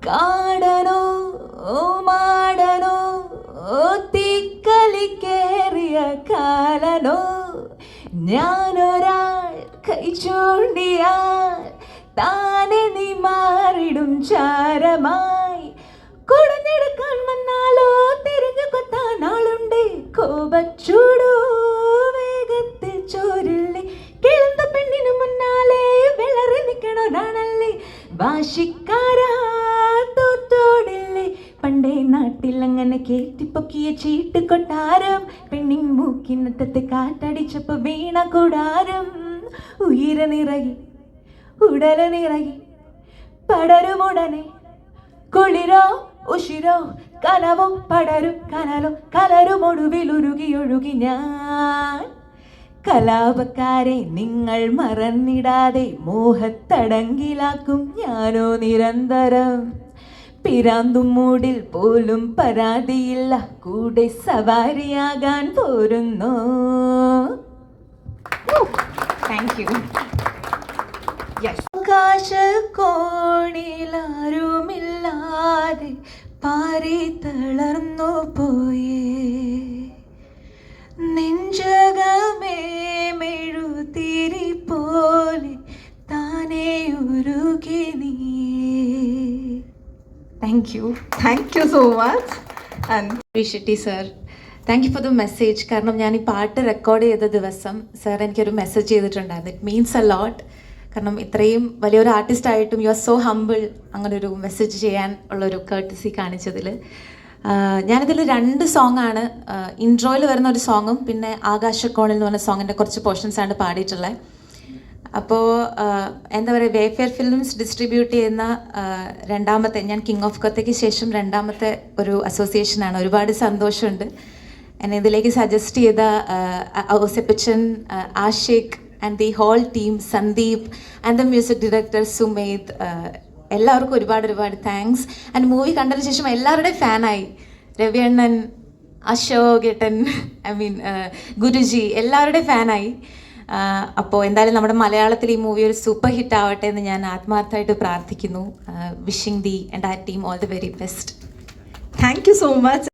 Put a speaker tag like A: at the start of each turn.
A: കാടനോ മാടനോ തീക്കലിക്കേറിയ കാലനോ ഞാനൊരാൾ കൈ ചൂണ്ടിയാൽ താനെ നീ മാറിടും ചാരമായി കുടഞ്ഞെടുക്കാൻ വന്നാലോ തിരിഞ്ഞു കൊത്താൻ ആളുണ്ട് കോപച്ചൂടോ വേഗത്തിൽ ചോരില്ലേ കിളന്ത പെണ്ണിനു മുന്നാലെ വിളറി നിൽക്കണോരാണല്ലേ വാശിക്കാരാ തോത്തോടില്ലേ പണ്ടേ നാട്ടിൽ അങ്ങനെ കേട്ടിപ്പൊക്കിയ ചീട്ട് കൊട്ടാരം പെണ്ണിൻ മൂക്കിനറ്റത്ത് കാറ്റടിച്ചപ്പോ വീണ കൂടാരം ഉയരനിറകി ഉടലനിറകി പടരുമുടനെ കുളിരോ ഉഷിരോ കനവോ പടരും കനലോ കലരുമൊടുവിലുരുകിയൊഴുകി ഞാൻ കലാപക്കാരെ നിങ്ങൾ മറന്നിടാതെ മോഹത്തടങ്കിലാക്കും ഞാനോ നിരന്തരം പിരാന്തും മൂടിൽ പോലും പരാതിയില്ല കൂടെ സവാരിയാകാൻ പോരുന്നു. Thank you. ആകാശക്കോണിലാരുമില്ലാതെ പാരി തളർന്നു പോയേ നെഞ്ചകമേ മെഴുതിരി പോലെ താനേ ഉരുകി നീയേ. Thank you so much. And Shetty sir, thank you for the message. കാരണം ഞാൻ ഈ പാട്ട് റെക്കോർഡ് ചെയ്ത ദിവസം സാർ എനിക്കൊരു മെസ്സേജ് ചെയ്തിട്ടുണ്ടായിരുന്നു. It means a lot. കാരണം ഇത്രയും വലിയൊരു ആർട്ടിസ്റ്റായിട്ടും യു ആർ സോ ഹംബിൾ അങ്ങനൊരു മെസ്സേജ് ചെയ്യാൻ ഉള്ളൊരു കേർട്ടസി കാണിച്ചതിൽ. ഞാനിതിൽ 2 സോങ്ങാണ്, ഇൻട്രോയിൽ വരുന്ന ഒരു സോങ്ങും പിന്നെ ആകാശക്കോണിൽ എന്ന് പറഞ്ഞ സോങ്ങിൻ്റെ കുറച്ച് പോർഷൻസാണ് പാടിയിട്ടുള്ളത്. അപ്പോൾ എന്താ പറയുക, വേഫെയർ ഫിലിംസ് ഡിസ്ട്രിബ്യൂട്ട് ചെയ്യുന്ന രണ്ടാമത്തെ, ഞാൻ കിങ് ഓഫ് കൊത്തയ്ക്ക് ശേഷം രണ്ടാമത്തെ ഒരു അസോസിയേഷനാണ്. ഒരുപാട് സന്തോഷമുണ്ട്. എന്നെ ഇതിലേക്ക് സജസ്റ്റ് ചെയ്ത Ouseppachan, Ashiq and the whole team, Sandeep and the music director Sumeth, എല്ലാവർക്കും ഒരുപാട് താങ്ക്സ്. ആൻഡ് മൂവി കണ്ടതിന് ശേഷം എല്ലാവരുടെയും ഫാനായി. രവിയണ്ണൻ, അശോക് ഏട്ടൻ, ഗുരുജി, എല്ലാവരുടെയും ഫാനായി. അപ്പോൾ എന്തായാലും നമ്മുടെ മലയാളത്തിൽ ഈ മൂവി ഒരു സൂപ്പർ ഹിറ്റ് ആവട്ടെ എന്ന് ഞാൻ ആത്മാർത്ഥമായിട്ട് പ്രാർത്ഥിക്കുന്നു. Wishing the entire team all the very best.
B: Thank you so much.